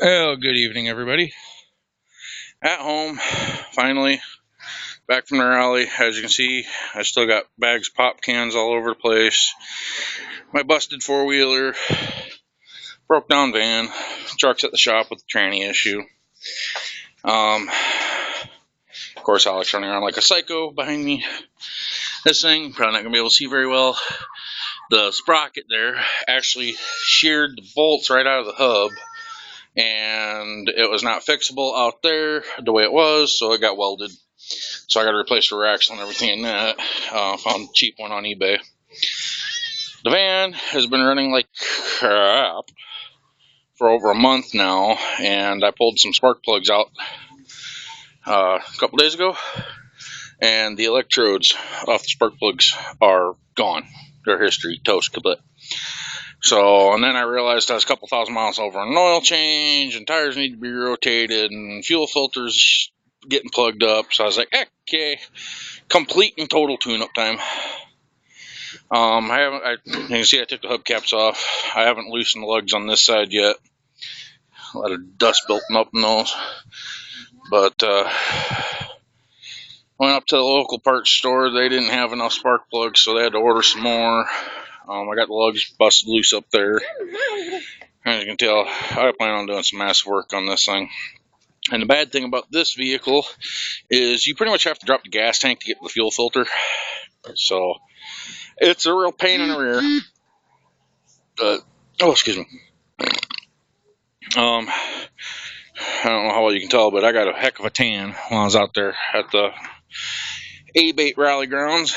Well, good evening, everybody. At home, finally, back from the rally. As you can see, I still got bags of pop cans all over the place. My busted four-wheeler, broke down van, truck's at the shop with a tranny issue. Of course, Alex running around like a psycho behind me. This thing, probably not going to be able to see very well. The sprocket there actually sheared the bolts right out of the hub, and it was not fixable out there the way it was, so it got welded. So I got to replace the axle and everything in that. Found a cheap one on eBay. The van has been running like crap for over a month now, and I pulled some spark plugs out a couple days ago, and the electrodes off the spark plugs are gone. They're history, toast, kaput. So, and then I realized I was a couple thousand miles over an oil change, and tires need to be rotated, and fuel filters getting plugged up. So I was like, okay, complete and total tune-up time. You can see I took the hubcaps off. I haven't loosened the lugs on this side yet. A lot of dust building up in those. But, went up to the local parts store. They didn't have enough spark plugs, so they had to order some more. I got the lugs busted loose up there. As you can tell, I plan on doing some massive work on this thing. And the bad thing about this vehicle is you pretty much have to drop the gas tank to get the fuel filter. So, it's a real pain in the rear. But, oh, excuse me. I don't know how well you can tell, but I got a heck of a tan while I was out there at the A-Bait rally grounds.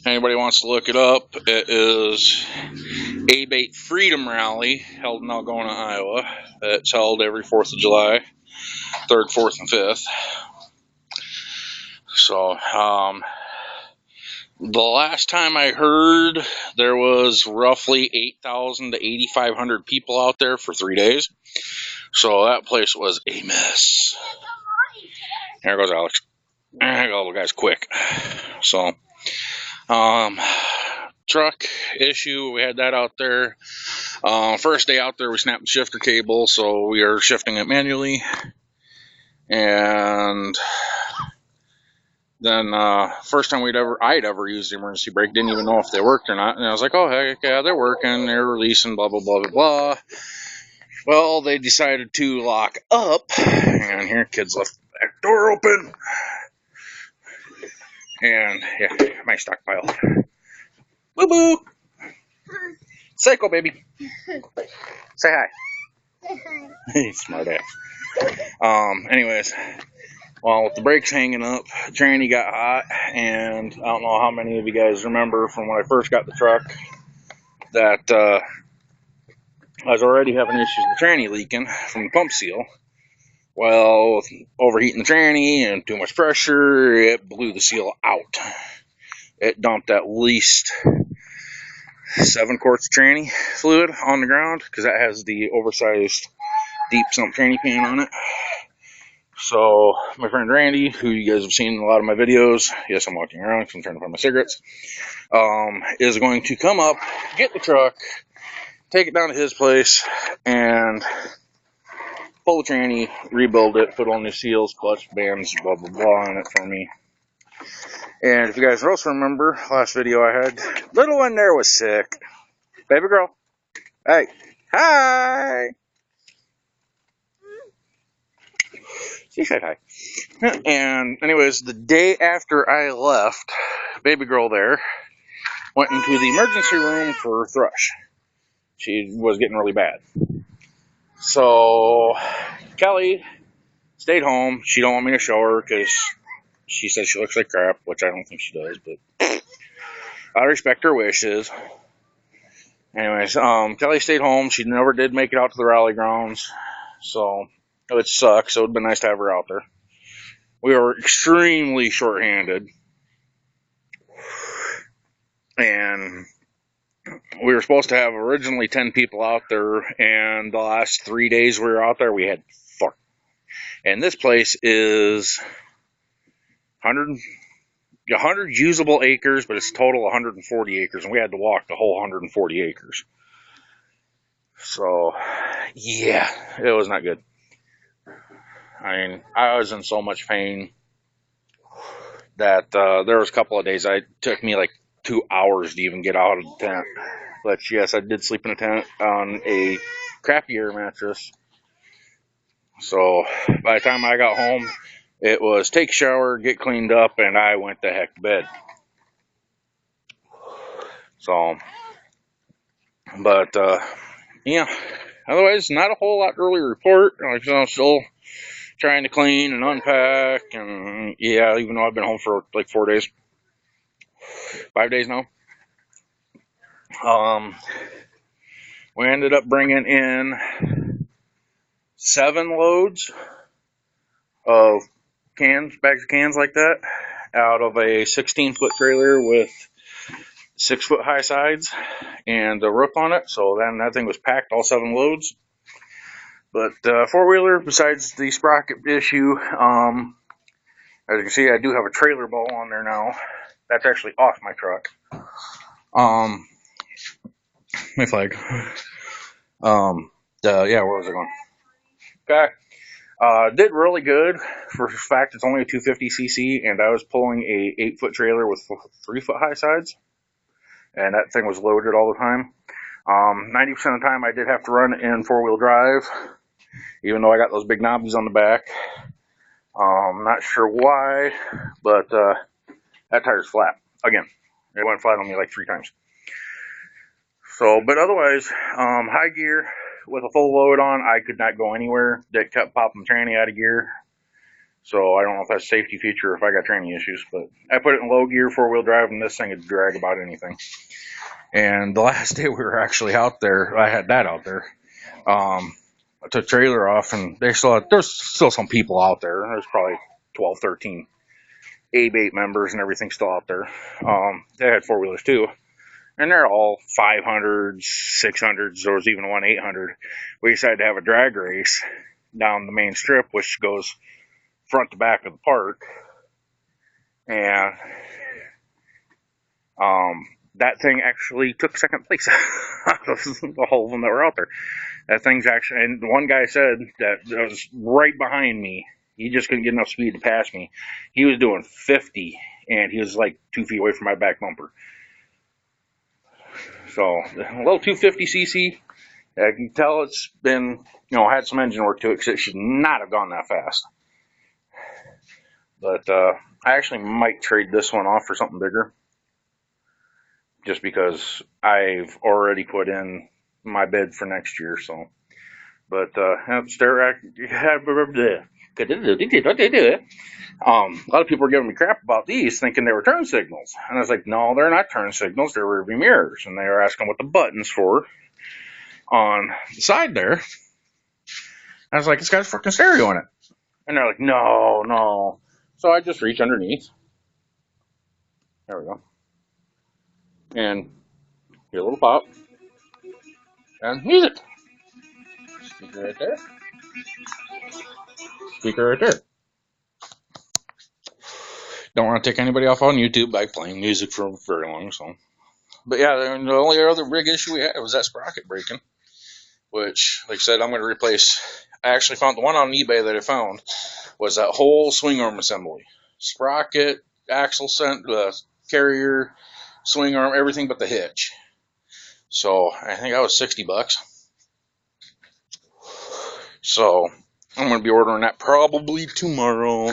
Anybody wants to look it up, it is A-Bait Freedom Rally held in Algona, Iowa. It's held every 4th of July, 3rd, 4th, and 5th. So, the last time I heard, there was roughly 8,000 to 8,500 people out there for 3 days. So that place was a mess. There goes Alex. There go the guys quick. So, truck issue, we had that out there. First day out there, we snapped the shifter cable, so we are shifting it manually. And then first time I'd ever used the emergency brake, didn't even know if they worked or not. And I was like, oh heck yeah, they're working, they're releasing, blah blah blah blah blah. Well, they decided to lock up, and here kids left the back door open. And yeah, my stockpile. Boo boo. Psycho baby. Say hi. Smart ass. Anyways, well, with the brakes hanging up, the tranny got hot, and I don't know how many of you guys remember from when I first got the truck that I was already having issues with the tranny leaking from the pump seal. Well, with overheating the tranny and too much pressure, it blew the seal out. It dumped at least 7 quarts of tranny fluid on the ground, because that has the oversized deep sump tranny pan on it. So my friend Randy, who you guys have seen in a lot of my videos, yes, I'm walking around because I'm trying to find my cigarettes, is going to come up, get the truck, take it down to his place, and pull the tranny, rebuild it, put on new seals, clutch, bands, blah blah blah on it for me. And if you guys also remember, last video I had, little one there was sick. Baby girl. Hey. Hi. She said hi. And anyways, the day after I left, baby girl there went into the emergency room for thrush. She was getting really bad. So Kelly stayed home. She don't want me to show her because she says she looks like crap, which I don't think she does, but I respect her wishes. Anyways, Kelly stayed home. She never did make it out to the rally grounds, so it sucks. So it'd been nice to have her out there. We were extremely short-handed, and we were supposed to have originally 10 people out there, and the last 3 days we were out there, we had 4. And this place is 100 usable acres, but it's total 140 acres, and we had to walk the whole 140 acres. So Yeah, it was not good. I mean, I was in so much pain that there was a couple of days it took me like 2 hours to even get out of the tent. But yes, I did sleep in a tent on a crappy air mattress. So by the time I got home, it was take a shower, get cleaned up, and I went the heck to bed. So, but yeah, otherwise not a whole lot to really report. Like I'm still trying to clean and unpack, and yeah, even though I've been home for like 4 days, 5 days now. We ended up bringing in 7 loads of cans, bags of cans like that, out of a 16-foot trailer with 6-foot high sides and a roof on it. So then that thing was packed, all 7 loads. But 4-wheeler, besides the sprocket issue, as you can see, I do have a trailer ball on there now. That's actually off my truck. My flag. Yeah, where was I going? Okay. Did really good for the fact it's only a 250cc, and I was pulling a 8-foot trailer with 3-foot high sides, and that thing was loaded all the time. 90% of the time I did have to run in 4-wheel drive, even though I got those big knobbies on the back. Not sure why, but that tire's flat. Again, it went flat on me like 3 times. So, but otherwise, high gear with a full load on, I could not go anywhere. That kept popping tranny out of gear. So I don't know if that's a safety feature or if I got tranny issues, but I put it in low gear, 4-wheel drive, and this thing would drag about anything. And the last day we were actually out there, I had that out there. I took trailer off, and there's still some people out there. There's probably 12, 13 A-Bait members and everything still out there. They had 4-wheelers too. And they're all 500s, 600s. There was even one 800. We decided to have a drag race down the main strip, which goes front to back of the park. And that thing actually took second place out of the whole of them that were out there. That thing's actually, and one guy said that was right behind me. He just couldn't get enough speed to pass me. He was doing 50, and he was like 2 feet away from my back bumper. So, a little 250cc, I can tell it's been, had some engine work to it because it should not have gone that fast. But I actually might trade this one off for something bigger, just because I've already put in my bid for next year. So, but a lot of people were giving me crap about these, thinking they were turn signals. And I was like, no, they're not turn signals, they're rearview mirrors. And they were asking what the button's for on the side there. I was like, it's got a freaking stereo in it. And they're like, no. So I just reach underneath. There we go. And get a little pop. And music. Speaker right there. Speaker right there. Don't want to take anybody off on YouTube by playing music for very long, so. But yeah, the only other big issue we had was that sprocket breaking, which, like I said, I'm going to replace. I actually found the one on eBay that I found was that whole swing arm assembly. Sprocket, axle, carrier, swing arm, everything but the hitch. So I think that was $60. So I'm going to be ordering that probably tomorrow.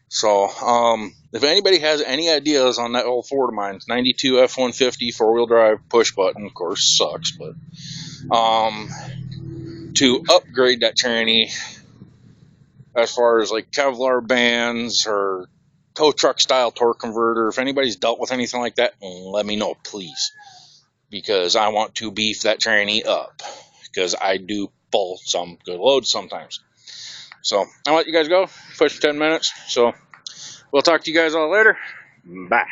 So, if anybody has any ideas on that old Ford of mine, 92 F-150 4-wheel drive push button, of course, sucks, but to upgrade that tranny as far as like Kevlar bands or tow truck style torque converter, if anybody's dealt with anything like that, let me know, please, because I want to beef that tranny up, because I do pull some good loads sometimes. So I'll let you guys go. Push 10 minutes. So we'll talk to you guys all later. Bye.